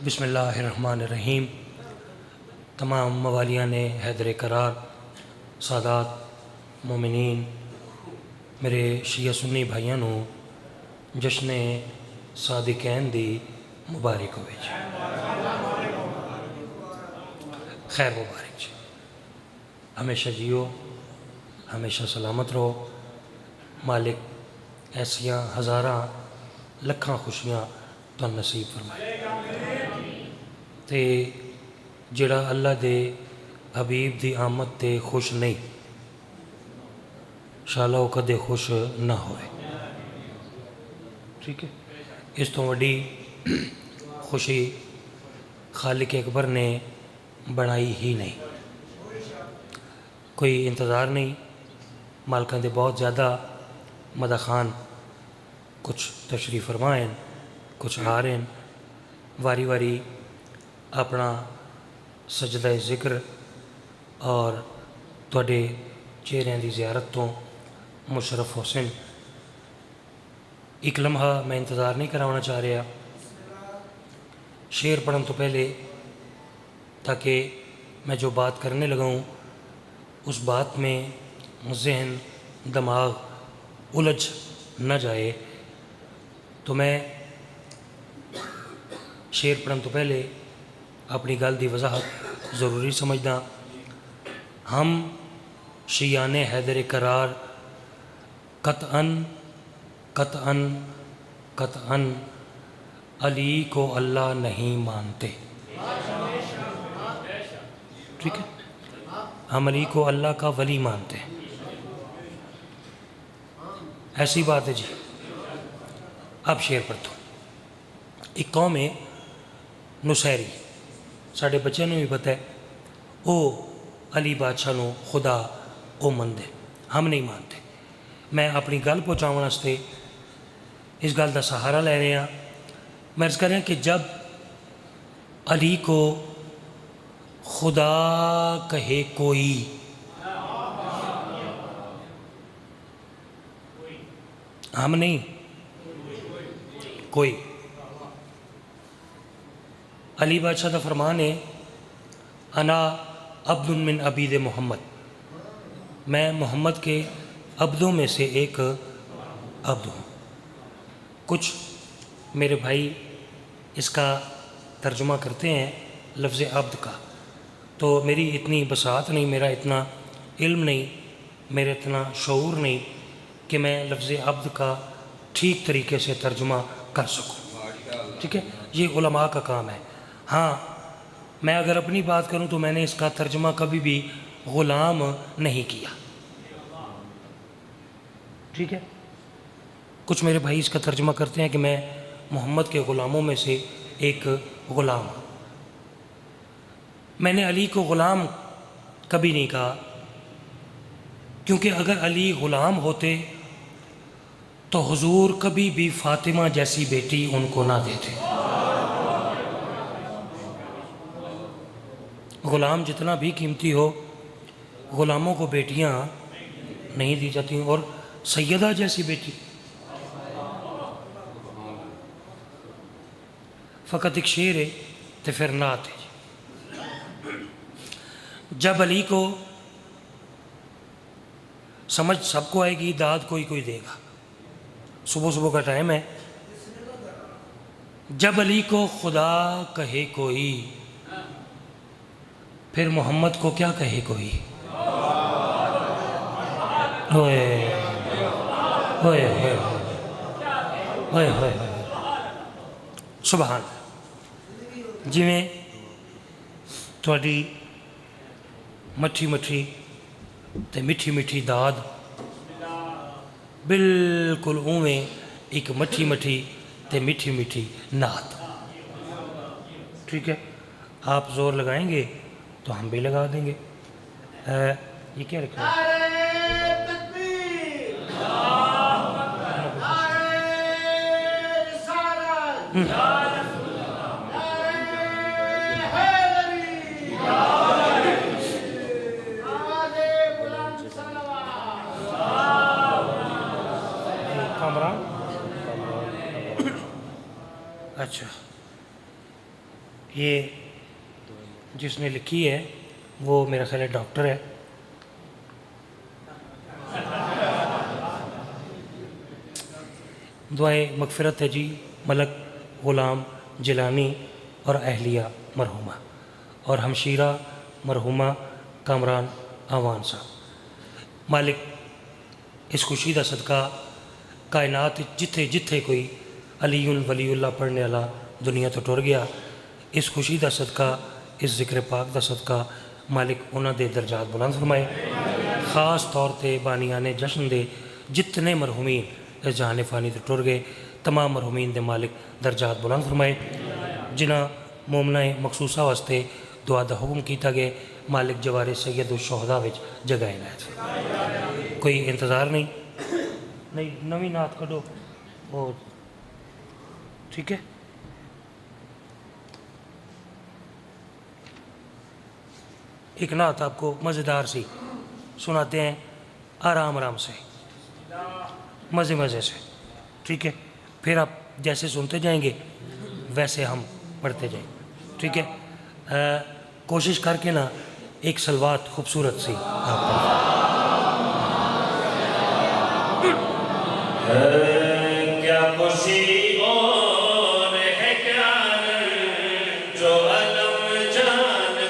بسم اللہ الرحمن الرحیم۔ تمام موالیان حیدر کرار، سادات مومنین، میرے شیعہ سنی بھائیاں نو جشن صادقین دی مبارک ہوئے جی، خیر مبارک جی۔ ہمیشہ جیو، ہمیشہ سلامت رہو، مالک ایسیاں ہزاراں لکھاں خوشیاں تو نصیب فرمائے تے جڑا اللہ دے حبیب دی آمد تے خوش نہیں، انشاءاللہ وہ کدے خوش نہ ہوئے، ٹھیک ہے۔ اس تو وڈی خوشی خالق اکبر نے بنائی ہی نہیں، کوئی انتظار نہیں۔ مالکاں دے بہت زیادہ مدخان کچھ تشریف فرمائیں، کچھ آ رہے ہیں، واری واری اپنا سجدہ ذکر اور تواڈے چہرے دی زیارت تو مشرف حسن۔ ایک لمحہ میں انتظار نہیں کرانا چاہ رہا شعر پڑھن تو پہلے، تاکہ میں جو بات کرنے لگا ہوں اس بات میں ذہن دماغ الجھ نہ جائے، تو میں شعر پڑھن تو پہلے اپنی گل دی وضاحت ضروری سمجھدا۔ ہم شیعان حیدر کرار قطعاً قطعاً قطعاً علی کو اللہ نہیں مانتے، ٹھیک ہے۔ ہم علی کو اللہ کا ولی مانتے ہیں، ایسی بات ہے جی۔ اب شعر پڑھتا ہوں۔ ایک قوم ہے نصیری، ساڑھے بچوں نے بھی پتہ ہے، او علی بادشاہ نو خدا او مندے، ہم نہیں مانتے۔ میں اپنی گل پہنچاؤں واسطے اس گل دا سہارا لے رہے ہیں۔ میں عرض کر رہا کہ جب علی کو خدا کہے کوئی، ہم نہیں، کوئی، علی بادشاہ دا فرمان ہے انا عبد من عبید محمد، میں محمد کے عبدوں میں سے ایک عبد ہوں۔ کچھ میرے بھائی اس کا ترجمہ کرتے ہیں لفظ عبد کا، تو میری اتنی بساط نہیں، میرا اتنا علم نہیں، میرا اتنا شعور نہیں کہ میں لفظ عبد کا ٹھیک طریقے سے ترجمہ کر سکوں، ٹھیک ہے۔ یہ علماء کا کام ہے۔ ہاں میں اگر اپنی بات کروں تو میں نے اس کا ترجمہ کبھی بھی غلام نہیں کیا، ٹھیک ہے۔ کچھ میرے بھائی اس کا ترجمہ کرتے ہیں کہ میں محمد کے غلاموں میں سے ایک غلام ہوں۔ میں نے علی کو غلام کبھی نہیں کہا، کیونکہ اگر علی غلام ہوتے تو حضور کبھی بھی فاطمہ جیسی بیٹی ان کو نہ دیتے۔ غلام جتنا بھی قیمتی ہو، غلاموں کو بیٹیاں نہیں دی جاتی، اور سیدہ جیسی بیٹی فقط ایک شعر ہے تو پھر نعت ہے۔ جب علی کو سمجھ سب کو آئے گی، داد کوئی کوئی دے گا۔ صبح صبح کا ٹائم ہے۔ جب علی کو خدا کہے کوئی، پھر محمد کو کیا کہے کوئی۔ ہوئے ہوئے ہوئے ہوئے ہوئے سبحان جی۔ میں تھوڑی مٹھی مٹھی تے میٹھی میٹھی داد بالکل اویں ایک مٹھی مٹھی تے میٹھی میٹھی نعت، ٹھیک ہے۔ آپ زور لگائیں گے تو ہم بھی لگا دیں گے۔ یہ کیا رکھا ہے؟ اچھا یہ جس نے لکھی ہے وہ میرا خیال ہے ڈاکٹر ہے. دعائیں مغفرت ہے جی ملک غلام جیلانی اور اہلیہ مرحومہ اور ہمشیرہ مرحومہ کامران آوان صاحب. مالک اس خوشی دا صدقہ کائنات جتھے جتھے کوئی علی ولی اللہ پڑھنے والا دنیا تو ٹر گیا، اس خوشی دا صدقہ اس ذکر پاک دا صدقہ مالک انہاں دے درجات بلند فرمائے. خاص طور تے بانیان جشن دے جتنے مرحومین اس جہان فانی تے ٹر گئے تمام مرحومین دے مالک درجات بلند فرمائے. جنہ مومنہ مخصوصہ واسطے دعا دا حکم کیتا گئے مالک جوار سید الشہداء وچ جگہ عنایت. کوئی انتظار نہیں نویں نعت کڈو وہ ٹھیک ہے. ایک نعت آپ کو مزیدار سی سناتے ہیں آرام آرام سے مزے مزے سے، ٹھیک ہے. پھر آپ جیسے سنتے جائیں گے ویسے ہم پڑھتے جائیں گے، ٹھیک ہے. کوشش کر کے نا ایک صلوات خوبصورت سی آپ کیا خوشی اور ہے کیا جو علم جانتے ہیں.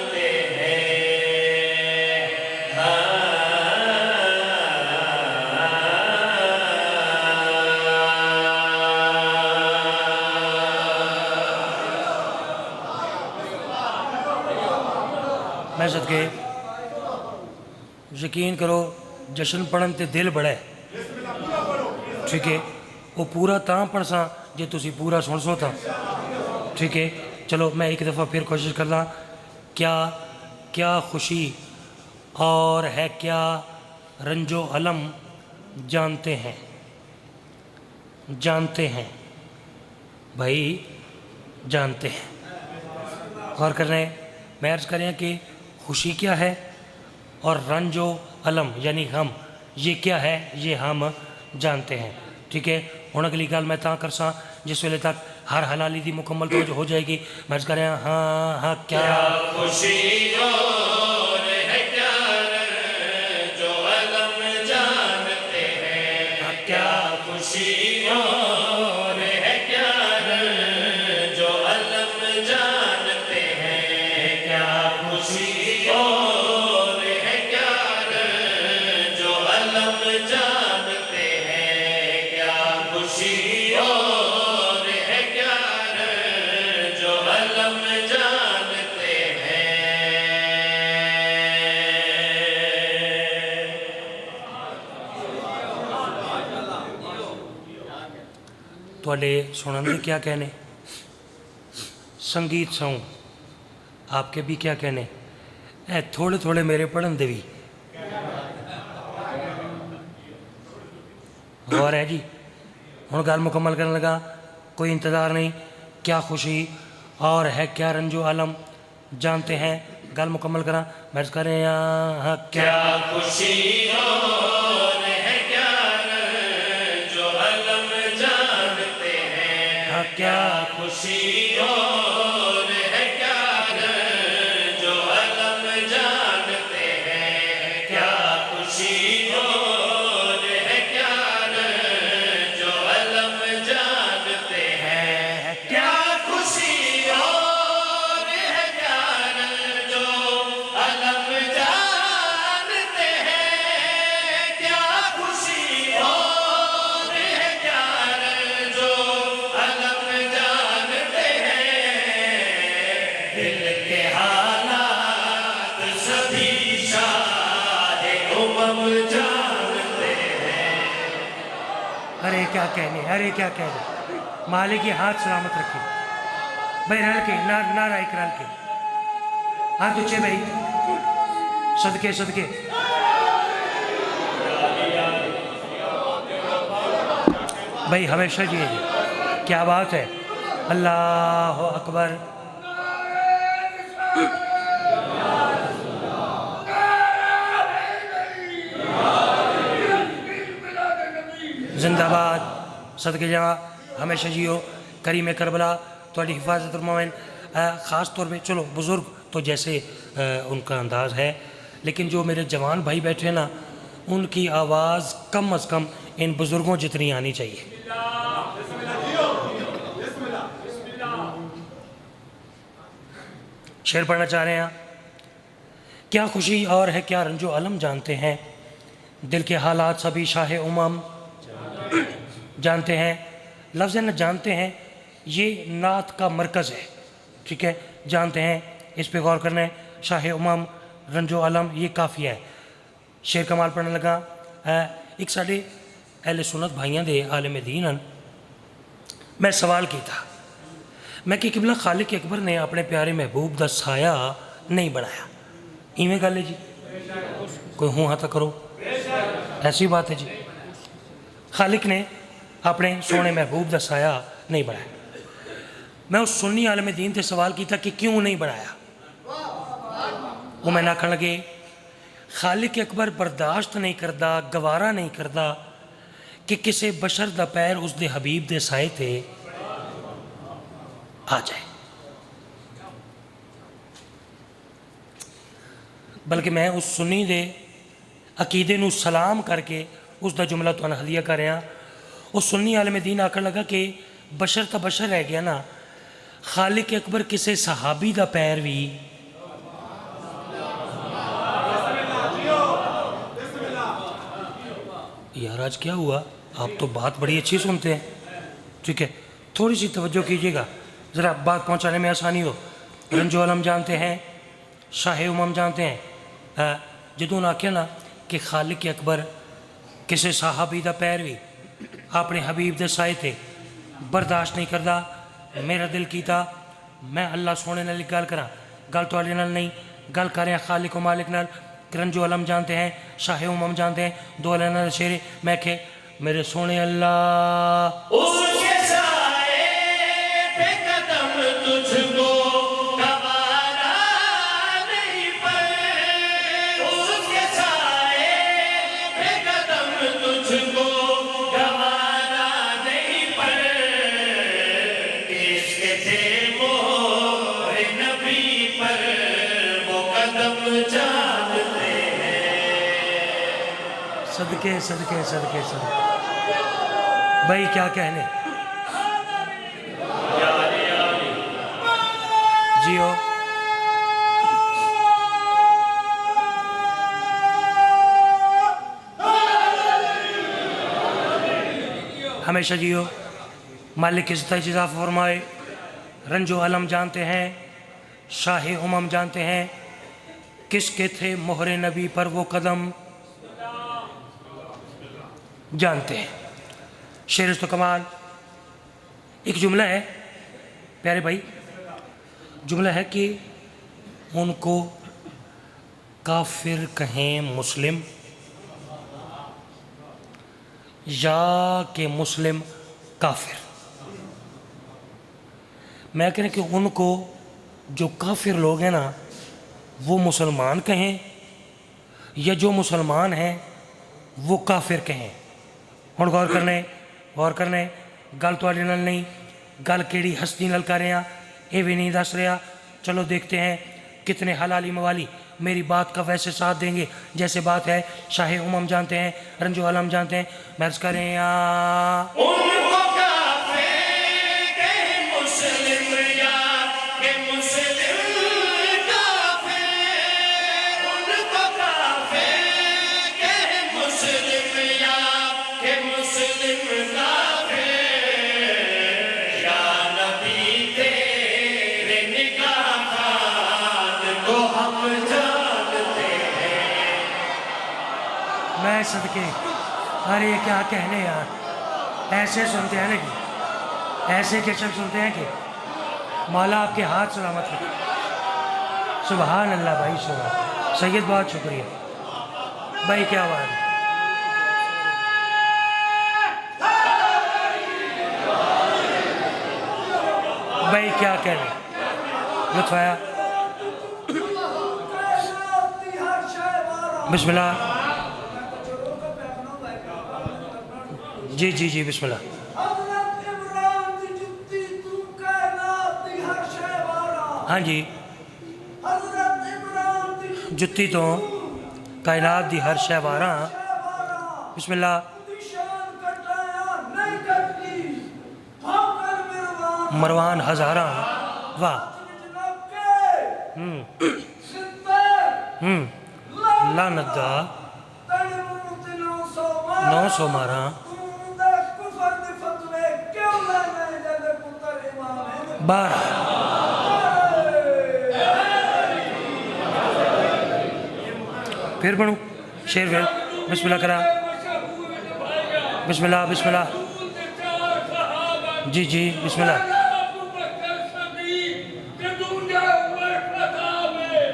میں صدقے یقین کرو جشن پڑھن تے دل بڑا ہے، ٹھیک ہے. وہ پورا تاں پڑھ ساں جے تسی پورا سن سو تھا، ٹھیک ہے. چلو میں ایک دفعہ پھر کوشش کرنا. کیا خوشی اور ہے کیا رنج و علم جانتے ہیں بھائی جانتے ہیں. غور کر رہے ہیں. میں عرض کریں کہ خوشی کیا ہے اور رنج و علم یعنی غم یہ کیا ہے یہ ہم جانتے ہیں، ٹھیک ہے. ہوں اگلی گل میں تاں کرساں جس ویلے تک ہر حلالی دی مکمل توجہ ہو جائے گی. میں عرض کریں ہاں کیا خوشی اور ہے کیا جو علم جانتے ہیں. کیا خوشی اور ہے کیا جو علم جانتے ہیں. کیا خوشی اور ہے کیا جو علم جانتے ہیں. کیا خوشی اور ہے کیا جو علم جانتے ہیں. تواڈے سنن دے کیا کہنے، سنگیت ساؤں آپ کے بھی کیا کہنے، اے تھوڑے تھوڑے میرے پڑھن دے بھی غور ہے جی. ہوں گل مکمل کرنے لگا، کوئی انتظار نہیں. کیا خوشی اور ہے کیا رنج و علم جانتے ہیں. گل مکمل کرا. میں عرض کر رہے ہیں کیا خوشی اور ہے کیا جو علم جانتے ہیں. کیا خوشی اور ہے کیا جو علم جانتے ہیں. کیا خوشی اور ہے کیا جو علم جانتے ہیں. کیا خوشی اور ہے کیا جو علم جانتے ہیں. کیا خوشی اور ہے کیا جو علم جانتے ہیں. دل کے حالات سبھی شاہ جانتے ہیں. ارے کیا کہنے مالک یہ ہاتھ سلامت رکھے بھائی. رل کے نعرہ ایک رل کے ہاتھ اچھے بھائی. صدقے بھائی ہمیشہ جی کیا بات ہے. اللہ اکبر. زندہ باد. صدقے جا ہمیشہ جیو. کریم کربلا تھوڑی حفاظت فرمائیں. خاص طور پہ چلو بزرگ تو جیسے ان کا انداز ہے، لیکن جو میرے جوان بھائی بیٹھے ہیں نا، ان کی آواز کم از کم ان بزرگوں جتنی آنی چاہیے۔ شعر پڑھنا چاہ رہے ہیں۔ کیا خوشی اور ہے کیا رنج و الم جانتے ہیں، دل کے حالات سبھی شاہ امم جانتے ہیں۔ لفظ نہ جانتے ہیں یہ نعت کا مرکز ہے، ٹھیک ہے، جانتے ہیں، اس پہ غور کرنا ہے۔ شاہ امم، رنج و الم، یہ کافی ہے۔ شعر کمال پڑھنے لگا۔ ایک ساڑھے اہل سنت بھائیاں دے عالم دین ہیں، میں سوال کی تھا، میں کہ قبلہ خالق اکبر نے اپنے پیارے محبوب دا سایہ نہیں بنایا، ایویں گل ہے جی؟ کوئی ہوں ہاں تو کرو، ایسی بات ہے جی؟ خالق نے اپنے سونے محبوب دا سایہ نہیں بنایا۔ میں اس سنی عالم دین تے سوال کیتا کہ کیوں نہیں بنایا؟ وہ میں آکھن لگے خالق اکبر برداشت نہیں کردا، گوارا نہیں کردا کہ کسے بشر دا پیر اس دے حبیب دے سائے تے آ جائے، بلکہ میں اس سنی دے عقیدے نو سلام کر کے اس دا جملہ تو ہدیہ کر رہا۔ اس سنی عالم دین آکھن لگا کہ بشر تا بشر رہ گیا نا، خالق اکبر کسے صحابی دا پیر بھی یار آج کیا ہوا؟ آپ تو بات بڑی اچھی سنتے ہیں، ٹھیک ہے، تھوڑی سی توجہ کیجیے گا، ذرا بات پہنچانے میں آسانی ہو۔ رنج و علم جانتے ہیں، شاہ امم جانتے ہیں، جدوں آکھیا نا کہ خالق اکبر کسے صحابی دا پیر بھی اپنے حبیب دے سائے تے برداشت نہیں کردا، میرا دل کیتا میں اللہ سونے نال گل کراں، گل تواڈے نال نہیں، گل کر رہا خالق و مالک نال۔ رنج و علم جانتے ہیں، شاہ امم جانتے ہیں، دو علیہ شعر میں کہ میرے سونے اللہ اس کے سائے پہ قدم تجھ کو گوارا نہیں پر، اس کے سائے پہ قدم تجھ کو گوارا نہیں پر، کس کے تھے مہر نبی پر وہ قدم جانتے ہیں۔ صدقے صدقے صدقے صدقے بھائی کیا کہنے، جیو ہمیشہ جیو، مالک عزت اضافہ فرمائے۔ رنج و علم جانتے ہیں، شاہ امم جانتے ہیں، کس کے تھے مہر نبی پر وہ قدم جانتے ہیں۔ شعر تو کمال، ایک جملہ ہے پیارے بھائی، جملہ ہے کہ ان کو کافر کہیں مسلم یا کہ مسلم کافر۔ میں کہہ رہا کہ ان کو جو کافر لوگ ہیں نا وہ مسلمان کہیں یا جو مسلمان ہیں وہ کافر کہیں۔ ہن غور کرنے گل تواڈے نال نہیں، گل کیڑی ہستی نال کر رہا یہ بھی نہیں دس رہا۔ چلو دیکھتے ہیں کتنے حلالی موالی میری بات کا ویسے ساتھ دیں گے جیسے بات ہے۔ شاہ امم جانتے ہیں، رنج و علم جانتے ہیں، مرض کریں یا ان کو کافر کہ مسلم یا کہ مسلم کافر، ان کو کافر کہ مسلم یا کہ مسلم کافر، یا نبی تیرے نگاہ خان کو ہم جانتے ہیں۔ میں صدقے، ارے یہ کیا کہنے یار، ایسے سنتے ہیں نا کہ ایسے کیسے سنتے ہیں کہ مولا آپ کے ہاتھ سلامت رکھے۔ سبحان اللہ بھائی، سبحان سید، بہت شکریہ بھائی، کیا بات ہے۔ بھائی کیا کہنے، لطف آیا، بسم اللہ، جی جی جی بسم اللہ۔ ہاں جی حضرت عمران دی جتی تو کائنات دی ہر شے واراں بسم اللہ دی شان کٹایا نہیں کٹتی ٹھوکر مروان مروان ہزاراں واہ جناب کے ستر لعنت دا تڑ موت 900 ماراں کفر دی فتوے کیوں لینے جدے پتر امام ہے 12 پھر پڑھوں شیر پھر بسم اللہ کرا بسم اللہ بسم اللہ جی جی بسم اللہ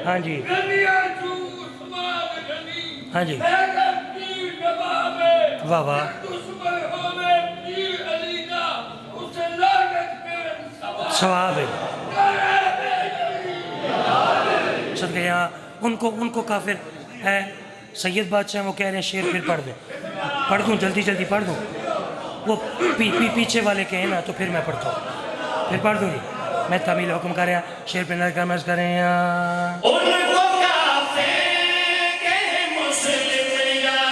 ہاں جی ہاں جی واہ واہ ثواب ہے صدقے یہاں ان کو کافر ہے سید بادشاہ وہ کہہ رہے ہیں شیر پھر پڑھ دیں پڑھ دوں جلدی جلدی پڑھ دوں وہ پیچھے والے کہیں نا تو پھر میں پڑھتا ہوں پھر پڑھ دوں گی میں تعمیل حکم کر رہا شیر پہ نظر کرمز کر رہے ہیں ان کو کافر کہ مسلم یا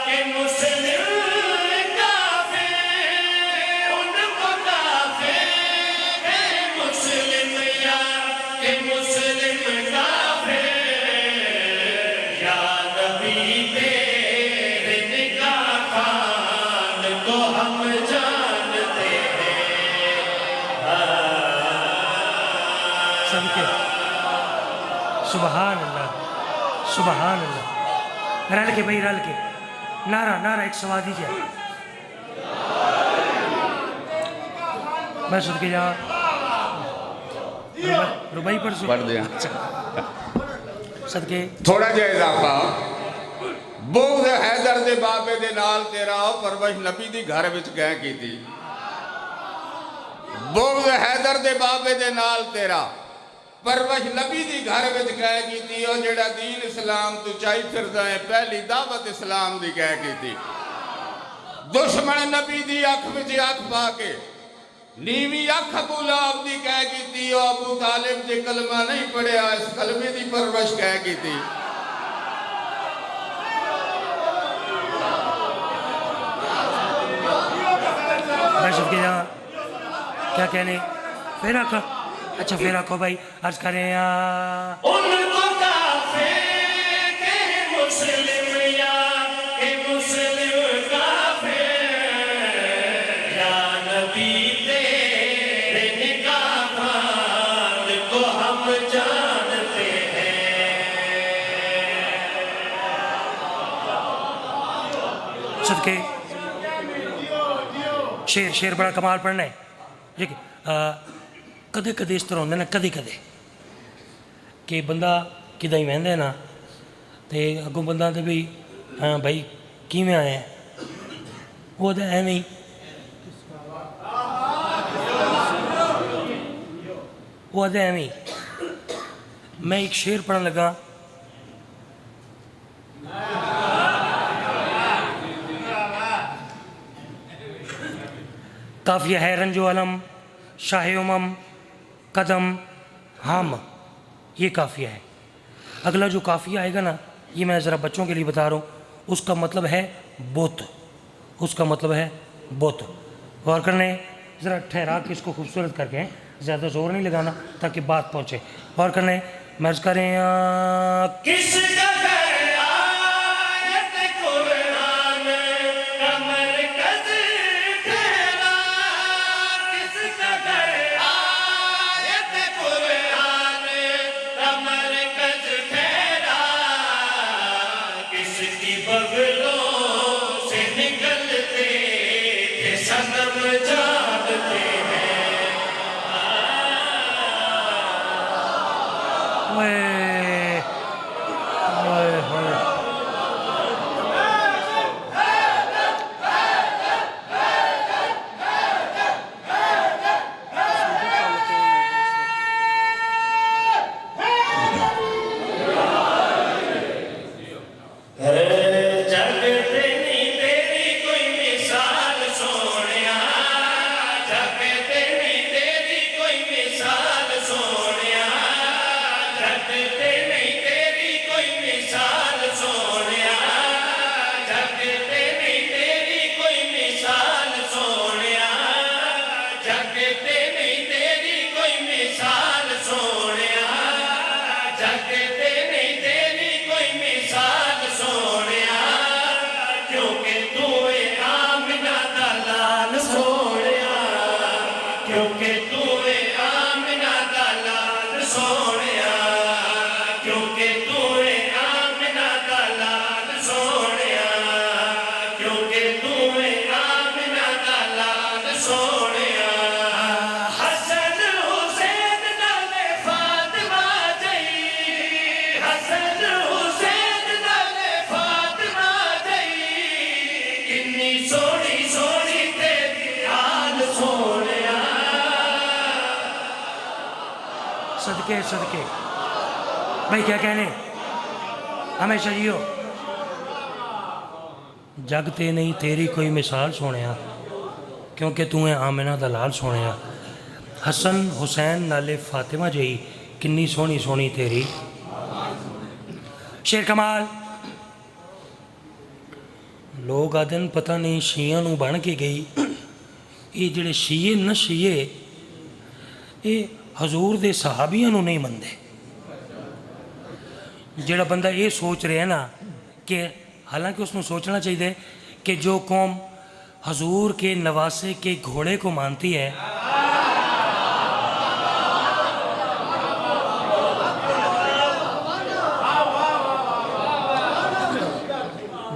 کہ مسلم کافر ان کو کافر کہ مسلم یا کہ مسلم کافر یا نبی تیرے نگاہ خان کو ہم جانتے ہیں صدقے سبحان اللہ سبحان اللہ رل کے بھائی رل کے نعرہ ایک سوا دیجئے میں صدقے جہاں ربائی پر پڑھ دیا صدقے تھوڑا جہا اضافہ بغض حیدر دے بابے دے نال تیرا پرورش نبی دی گھر وچ گئے کی تھی بغض حیدر دے بابے دے نال تیرا پرورش نبی دی گھر وچ گئے کی تھی اور جڑا دین اسلام تو چاہی پھردا ہے پہلی دعوت اسلام دی گئے کی تھی دشمن نبی دی اکھ وچ اکھ پا کے نیوی اکھ ابو لہب دی کہہ کی تھی اور ابو طالب جے کلمہ نہیں پڑھیا اس کلمے دی پرورش کہہ کی تھی میں صدقے جہاں کیا کہنے پھر آکھا اچھا پھر آکھو بھائی عرض کریں ان کو کافر کہ مسلم یا کہ مسلم کافر یا نبی تیرے نگاہ خان کو ہم جانتے ہیں صدقے شیر بڑا کمال پڑھنا ہے کدے کدے اس طرح ہوندے نا کدے کدے کہ بندہ کدہ ہی وہندے نا تے اگوں بندہ تے بھی ہاں بھائی کیویں آئے ہیں وہ تے ایویں وہ تے ایویں میں ایک شعر پڑھن لگا قافیہ ہے رنج و علم شاہ امم قدم ہم یہ قافیہ ہے اگلا جو قافیہ آئے گا نا یہ میں ذرا بچوں کے لیے بتا رہا ہوں اس کا مطلب ہے بت اس کا مطلب ہے بت غور کرنے ذرا ٹھہرا کے اس کو خوبصورت کر کے زیادہ زور نہیں لگانا تاکہ بات پہنچے غور کرنے مرض کریں کس قدر آیت قرآن کا مرکز ٹھہرا کس قدر آیت قرآن کا مرکز ٹھہرا کس کی بغلوں سے نکلتے تھے صنم جانتے ہیں سونیا کیونکہ تو ہے آمنہ دا لال سونیا کیونکہ تو ہے آمنہ دا لال سونیا حسن حسین نالے فاطمہ جئی حسن حسین نالے فاطمہ جئی کنی سونی سونی تیری حال سونیا صدقے صدقے بھائی کیا کہنے ہمیشہ جیو جگتے نہیں تیری کوئی مثال سونیا کیونکہ تو ہے آمنہ دلال سونیا حسن حسین نالے فاطمہ جئی کنی سونی سونی تیری شیر کمال لوگ آدن پتہ نہیں شیعہ نو بن کے گئی یہ جڑے شیعے نہ شیعے یہ حضور دے صحابیاں نو نہیں مندے جڑا بندہ یہ سوچ رہے ہیں نا کہ حالانکہ اس نے سوچنا چاہیے کہ جو قوم حضور کے نواسے کے گھوڑے کو مانتی ہے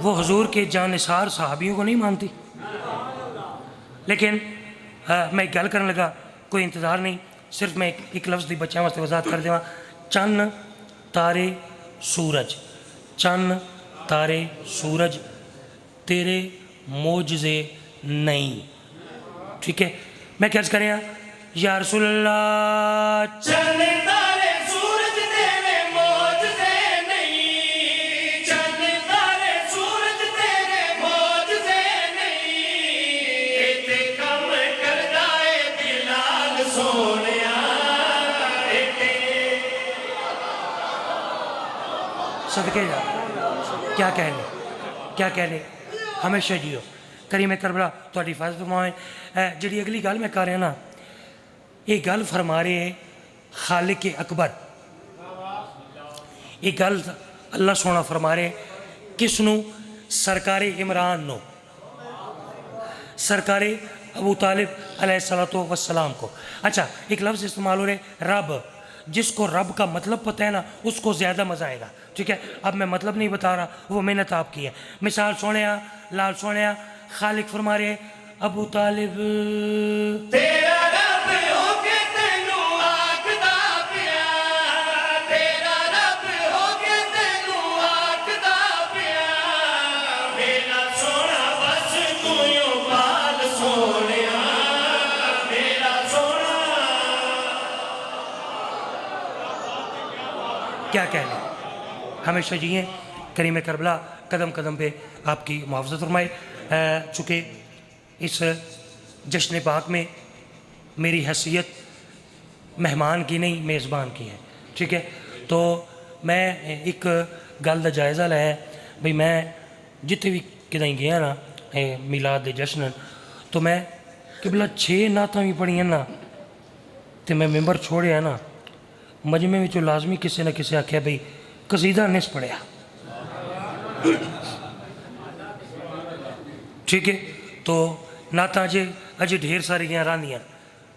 وہ حضور کے جانثار صحابیوں کو نہیں مانتی لیکن میں ایک گل کرنے لگا کوئی انتظار نہیں صرف میں ایک لفظ دی بچیاں واسطے وضاحت کر دیواں چند تارے سورج چند تارے سورج تیرے معجزے نہیں ٹھیک ہے میں کیا عرض کریں یا رسول اللہ چند تارے سورج تیرے معجزے نہیں چند تارے سورج تیرے معجزے نہیں ایتے کم کردہ اے بلال سونیا ایتے صدقے جا کیا کہنے ہمیشہ جیو کریم کربلا تہاڈی حفاظت فرمائے جڑی اگلی گل میں کر رہا نا یہ گل فرما رہے خالق اکبر یہ گل اللہ سونا فرما رہے کس نو سرکار عمران نو سرکار ابو طالب علیہ السلام کو اچھا ایک لفظ استعمال ہو رہے رب جس کو رب کا مطلب پتہ ہے نا اس کو زیادہ مزہ آئے گا ٹھیک ہے اب میں مطلب نہیں بتا رہا وہ محنت آپ کی ہے مثال سونیا لال سونیا خالق فرما رہے ابو طالب تیرا رب ہو کے تینوں آکھدا پیا تیرا رب ہو کے تینوں آکھدا پیا میرا سونا بس کویوں بال سونیا میرا سونا کیا کہنا ہمیشہ جیئیں کریم کربلا قدم قدم پہ آپ کی محافظت فرمائے چونکہ اس جشن پاک میں میری حیثیت مہمان کی نہیں میزبان کی ہے ٹھیک ہے تو میں ایک گل دا جائزہ لیا بھئی میں جتے بھی کدیں گیا نا میلاد دے جشن تو میں قبلہ 6 نعتاں بھی پڑھی ہیں نا تو میں ممبر چھوڑیا نا مجمع میں جو لازمی کسی نہ کسی آکھیا بھئی قصیدہ نس پڑھیا ٹھیک ہے تو نعتاں اجے ڈھیر ساری گیاں راندیاں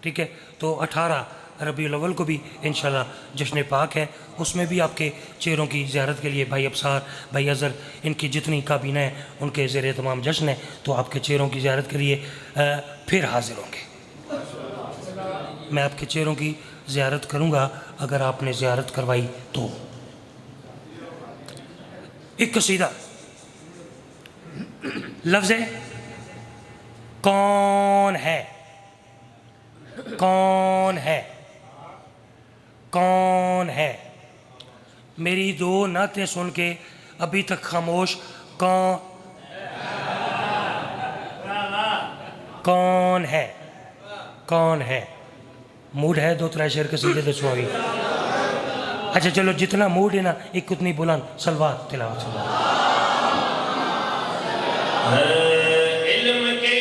ٹھیک ہے تو 18 ربیع الاول کو بھی انشاءاللہ جشن پاک ہے اس میں بھی آپ کے چہروں کی زیارت کے لیے بھائی ابصار بھائی اظہر ان کی جتنی کابینہ ہیں ان کے زیر تمام جشن ہے تو آپ کے چہروں کی زیارت کے لیے پھر حاضر ہوں گے میں آپ کے چہروں کی زیارت کروں گا اگر آپ نے زیارت کروائی تو ایک قصیدہ لفظ ہے کون ہے کون ہے کون ہے میری 2 نعتیں سن کے ابھی تک خاموش کون ہے کون ہے موڈ ہے 2-3 شعر قصیدے دسو ابھی اچھا چلو جتنا موڈ ہے نا ایک اتنی بلند سلوات تلاوت سلوات علم کے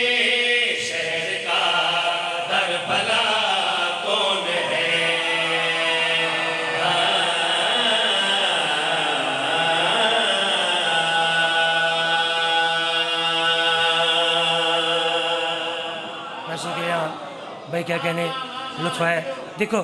شہر کا در بلا کون ہے میں سو گیا بھائی کیا کہنے لطف ہے دیکھو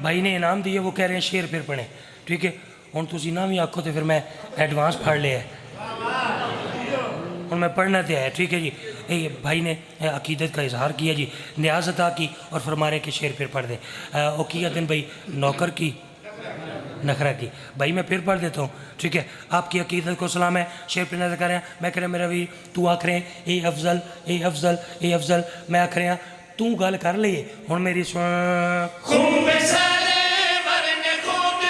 بھائی نے انعام دیے، وہ کہہ رہے ہیں شعر پھر پڑھیں، ٹھیک ہے؟ ہوں تسی نہ بھی آکھو تو پھر میں ایڈوانس پڑھ لیا ہے، ہوں میں پڑھنا تو ہے، ٹھیک ہے جی؟ یہ بھائی نے عقیدت کا اظہار کیا جی، نیاز عطا کی اور فرما رہے کہ شعر پھر پڑھ دیں۔ وہ کیا دن بھائی نوکر کی نخرہ کی، بھائی میں پھر پڑھ دیتا ہوں، ٹھیک ہے؟ آپ کی عقیدت کو سلام ہے، شعر پہ نظر کر رہے ہیں، میں کہہ رہا میرا بھی تو آکھ رہے ہیں اے افضل اے افضل اے افضل، میں آکھ رہے ہیں تو گل کر لئے ہوں میری سن خون پہ سرور نے خود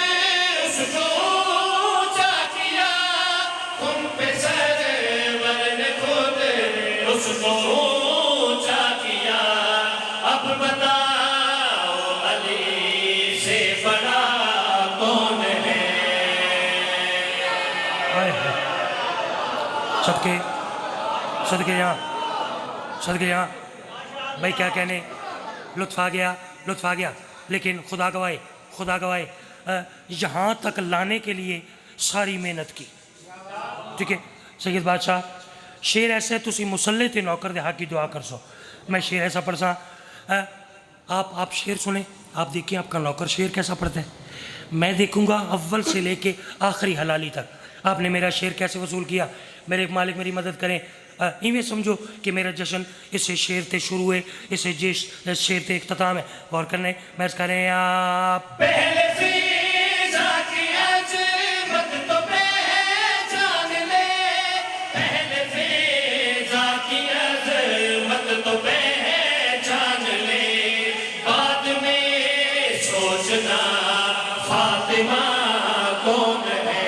اس کو اونچا کیا، خون پہ سرور نے خود اس کو اونچا کیا، اب بتاؤ علی سے بڑا کون ہے؟ آئے ہے صدقے صدقے یہاں صدقے یہاں بھائی کیا کہنے، لطف آ گیا لطف آ گیا، لیکن خدا گواہے یہاں تک لانے کے لیے ساری محنت کی، ٹھیک ہے؟ سید بادشاہ شیر ایسے تسی مسلح تے نوکر دے حق کی دعا کر سو، میں شیر ایسا پڑھ سا، آپ شیر سنیں، آپ دیکھیں آپ کا نوکر شیر کیسا پڑھتا ہے، میں دیکھوں گا اول سے لے کے آخری حلالی تک آپ نے میرا شیر کیسے وصول کیا، میرے مالک میری مدد کریں، ایویں سمجھو کہ میرا جشن اس سے شیر تے شروع ہے، اس سے شیر تے اختتام ہے، غور کرنے میں اس کریں آپ پہلے فیضا کی عظمت تو پہچان لے، پہلے فیضا کی عظمت تو پہچان لے، بعد میں سوچنا فاطمہ کون ہے؟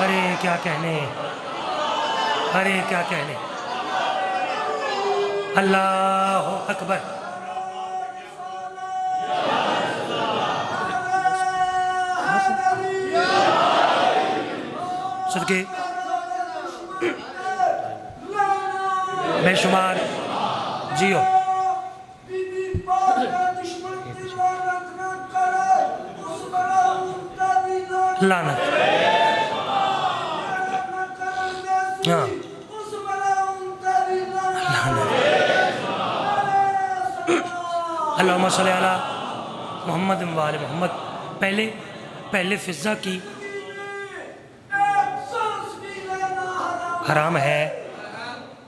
ارے کیا کہنے، ارے کیا کہنے، اللہ اکبر، صدقے بے شمار جیو بی بی پاک کا دشمن کی لعنت نہ کرے، اس بڑا اونٹا بھی لعنت لعنت، نہ کرے، ہاں اس بڑا اونٹا بھی لعنت لعنت، اللہم صلی علی محمد و آل محمد۔ پہلے فضا کی ایک سانس بھی لینا حرام حرام ہے،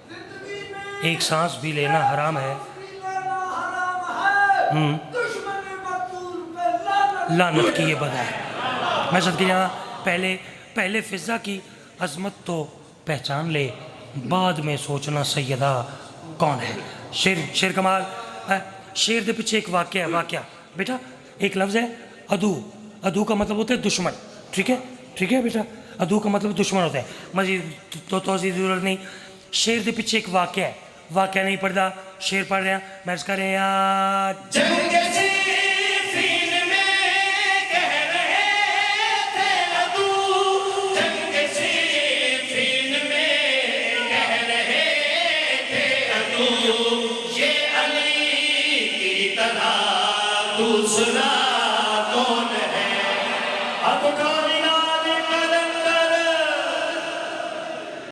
زندگی میں ایک سانس بھی لینا حرام ہے، بھی لینا حرام ہے، دشمن مقتول پہ لعنت لعنت کی یہ بد ہے۔ میں صدقے یہاں پہلے فضا کی عظمت تو پہچان لے، بعد میں سوچنا سیدہ کون ہے۔ شیر کمال، شیر دے پیچھے ایک واقعہ ہے، واقعہ بیٹا ایک لفظ ہے ادو کا مطلب ہوتا ہے دشمن، ٹھیک ہے بیٹا، ادو کا مطلب دشمن ہوتا ہے، مزید تو توضیح ضرورت نہیں۔ شیر دے پیچھے ایک واقعہ ہے، واقعہ نہیں پڑھتا، شیر پڑھ رہے ہیں، میں اس کر رہے ہیں جنگ صفین میں کہہ رہے تھے عدو، جنگ صفین میں کہہ رہے تھے عدو، یہ علی کی طرح دوسرا